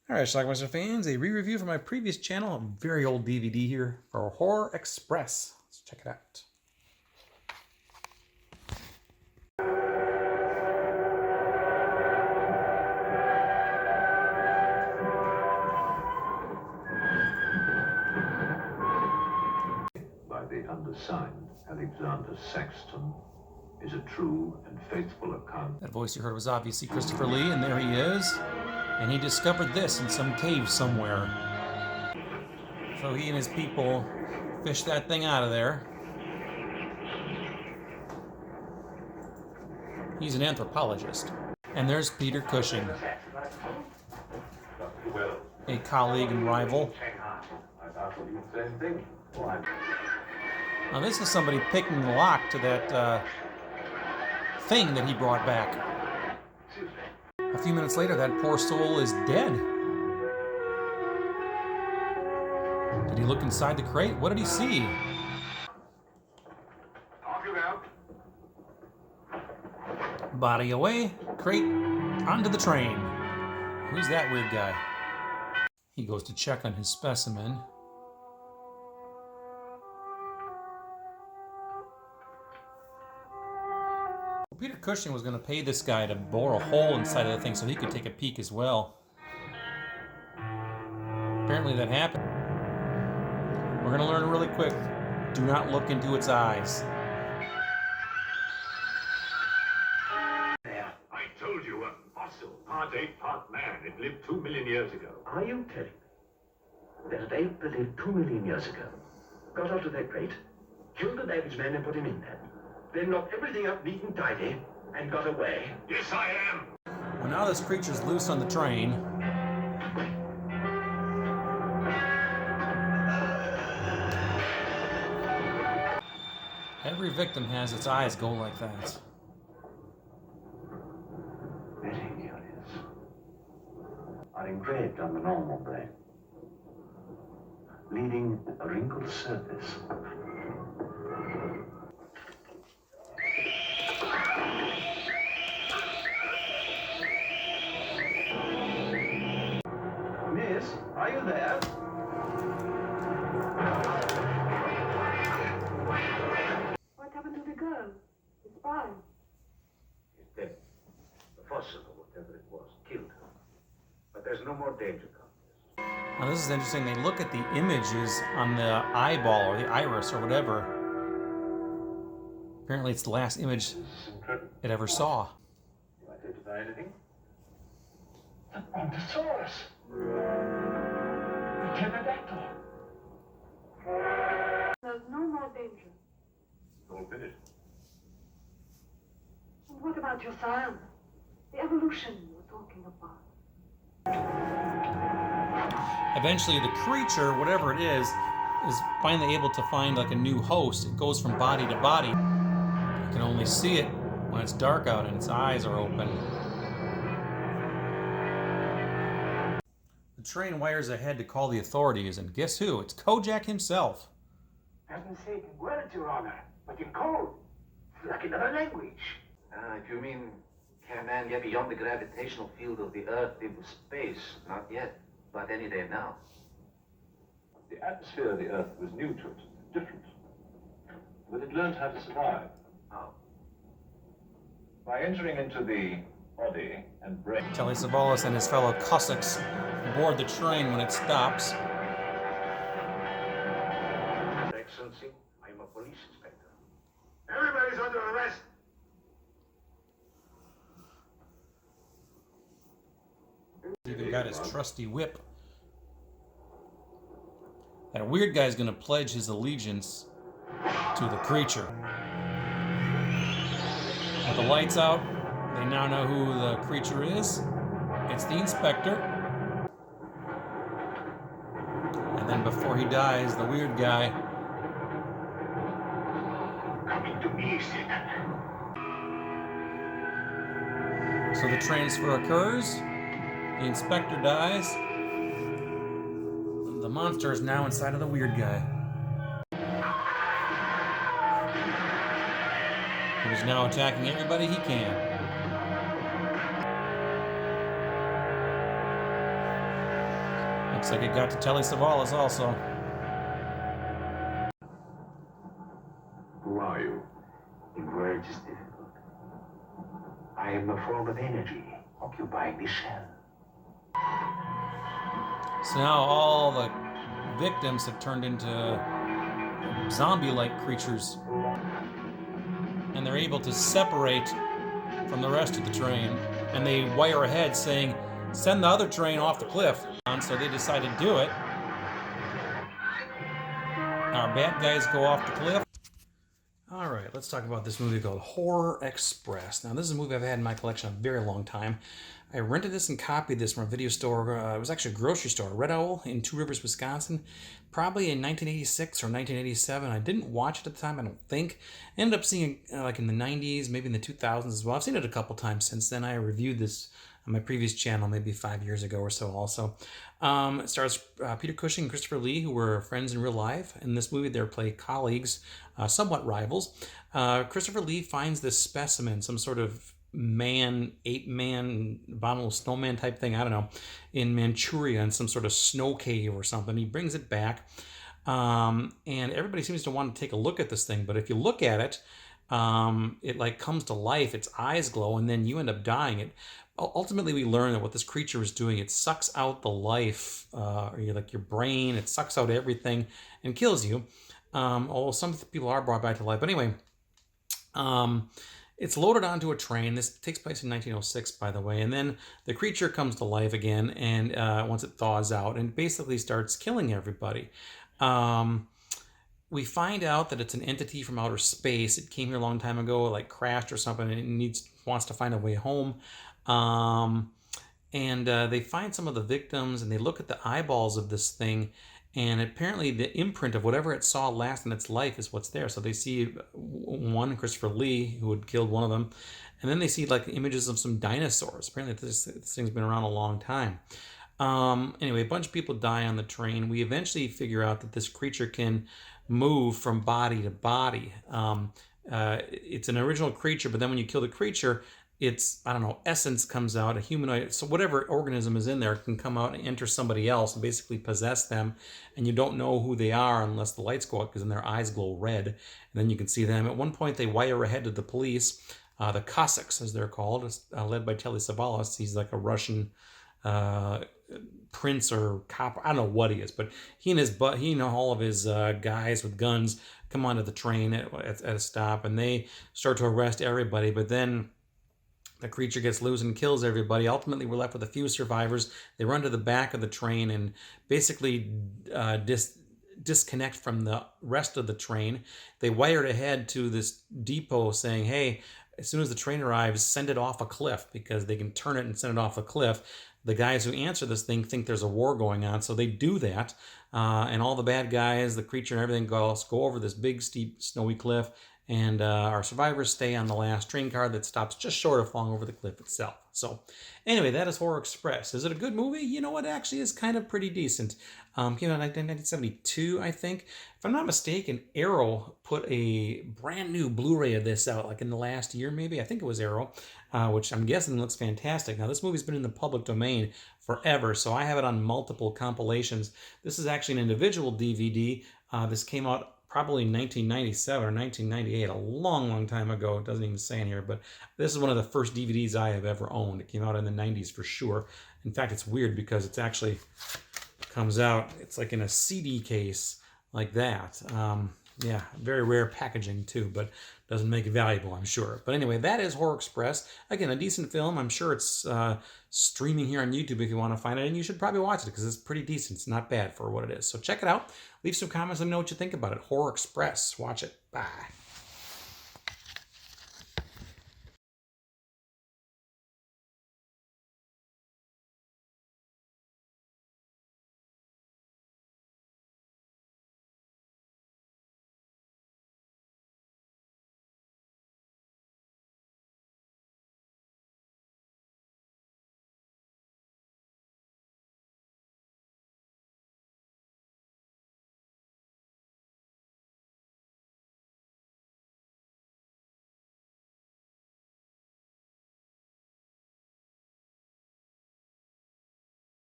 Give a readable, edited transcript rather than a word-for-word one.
Alright, Schlockmeister fans, a re-review from my previous channel, a very old DVD here for Horror Express. Let's check it out. By the undersigned, Alexander Saxton, is a true and faithful account. That voice you heard was obviously Christopher Lee, and there he is. And he discovered this in some cave somewhere. So he and his people fished that thing out of there. He's an anthropologist. And there's Peter Cushing, a colleague and rival. Now this is somebody picking the lock to that thing that he brought back. A few minutes later, that poor soul is dead. Did he look inside the crate? What did he see? Body away, crate onto the train. Who's that weird guy? He goes to check on his specimen. Peter Cushing was going to pay this guy to bore a hole inside of the thing so he could take a peek as well. Apparently that happened. We're going to learn really quick. Do not look into its eyes. There, I told you, a fossil, part ape, part man. It lived 2 million years ago. Are you telling me that an ape that lived 2 million years ago got out of that crate, killed an average man and put him in there, then locked everything up neat and tidy, and got away? Yes, I am. Well, now this creature's loose on the train. Every victim has its eyes go like that. Very curious. Are engraved on the normal brain, leaving a wrinkled surface. Miss, are you there? What happened to the girl? The spy? He's dead. The fossil, or whatever it was, killed her. But there's no more danger, Countess. Now this is interesting. They look at the images on the eyeball or the iris or whatever. Apparently it's the last image it ever saw. You identify anything? The Brontosaurus! The pterodactyl! There's no more danger. All finished. And what about your science? The evolution you were talking about. Eventually the creature, whatever it is finally able to find like a new host. It goes from body to body. You can only see it when it's dark out and its eyes are open. The train wires ahead to call the authorities, and guess who? It's Kojak himself. Heaven's sake, words, Your Honor, but in code. It's like another language. If you mean, can man get beyond the gravitational field of the Earth into space? Not yet, but any day now. The atmosphere of the Earth was new to it, different. But it learned how to survive. How? By entering into the body and brain. Telly Savalas and his fellow Cossacks board the train when it stops. Excellency, I am a police inspector. Everybody's under arrest! He's even got his trusty whip. That weird guy's gonna pledge his allegiance to the creature. With the lights out, they now know who the creature is. It's the inspector. And then before he dies, the weird guy. Coming to me, So the transfer occurs. The inspector dies. The monster is now inside of the weird guy. He's now attacking everybody he can. Looks like it got to Telly Savalas also. Who are you? In words is difficult. I am a form of energy occupying the shell. So now all the victims have turned into zombie-like creatures. And they're able to separate from the rest of the train. And they wire ahead saying, send the other train off the cliff. So they decide to do it. Our bad guys go off the cliff. All right, let's talk about this movie called Horror Express. Now, this is a movie I've had in my collection a very long time. I rented this and copied this from a video store. It was actually a grocery store, Red Owl in Two Rivers, Wisconsin, probably in 1986 or 1987. I didn't watch it at the time, I don't think. I ended up seeing it like in the 90s, maybe in the 2000s as well. I've seen it a couple times since then. I reviewed this on my previous channel maybe 5 years ago or so also. It stars Peter Cushing and Christopher Lee, who were friends in real life. In this movie, they play colleagues, somewhat rivals. Christopher Lee finds this specimen, some sort of ape-man, abominable snowman type thing, I don't know, in Manchuria in some sort of snow cave or something. He brings it back, and everybody seems to want to take a look at this thing. But if you look at it, it like comes to life, its eyes glow, and then you end up dying. It ultimately, we learn that what this creature is doing, it sucks out the life, or like your brain, it sucks out everything and kills you. Although some people are brought back to life. But anyway, it's loaded onto a train. This takes place in 1906, by the way. And then the creature comes to life again, and once it thaws out, and basically starts killing everybody. We find out that it's an entity from outer space. It came here a long time ago, like crashed or something, and it wants to find a way home. They find some of the victims, and they look at the eyeballs of this thing, and apparently the imprint of whatever it saw last in its life is what's there. So they see one, Christopher Lee, who had killed one of them, and then they see like images of some dinosaurs. Apparently this thing's been around a long time. Anyway, a bunch of people die on the train. We eventually figure out that this creature can move from body to body. It's an original creature, but then when you kill the creature, its, I don't know, essence comes out, a humanoid, so whatever organism is in there can come out and enter somebody else and basically possess them, and you don't know who they are unless the lights go up, because then their eyes glow red, and then you can see them. At one point, they wire ahead to the police, the Cossacks, as they're called, led by Telly Savalas. He's like a Russian prince or cop, I don't know what he is, but he and all of his guys with guns come onto the train at a stop, and they start to arrest everybody, but then the creature gets loose and kills everybody. Ultimately, we're left with a few survivors. They run to the back of the train and basically disconnect from the rest of the train. They wired ahead to this depot saying, hey, as soon as the train arrives, send it off a cliff, because they can turn it and send it off a cliff. The guys who answer this thing think there's a war going on, so they do that. And all the bad guys, the creature and everything go over this big, steep, snowy cliff. And our survivors stay on the last train car that stops just short of falling over the cliff itself. So anyway, that is Horror Express. Is it a good movie? You know, it actually is kind of pretty decent. Came out in 1972, I think. If I'm not mistaken, Arrow put a brand new Blu-ray of this out, like in the last year maybe. I think it was Arrow, which I'm guessing looks fantastic. Now, this movie's been in the public domain forever, so I have it on multiple compilations. This is actually an individual DVD. This came out probably 1997 or 1998, a long, long time ago. It doesn't even say in here, but this is one of the first DVDs I have ever owned. It came out in the 90s for sure. In fact, it's weird because it's actually comes out, it's like in a CD case like that. Yeah, very rare packaging too, but doesn't make it valuable, I'm sure. But anyway, that is Horror Express. Again, a decent film. I'm sure it's streaming here on YouTube if you want to find it, and you should probably watch it because it's pretty decent. It's not bad for what it is. So check it out. Leave some comments. Let me know what you think about it. Horror Express. Watch it. Bye.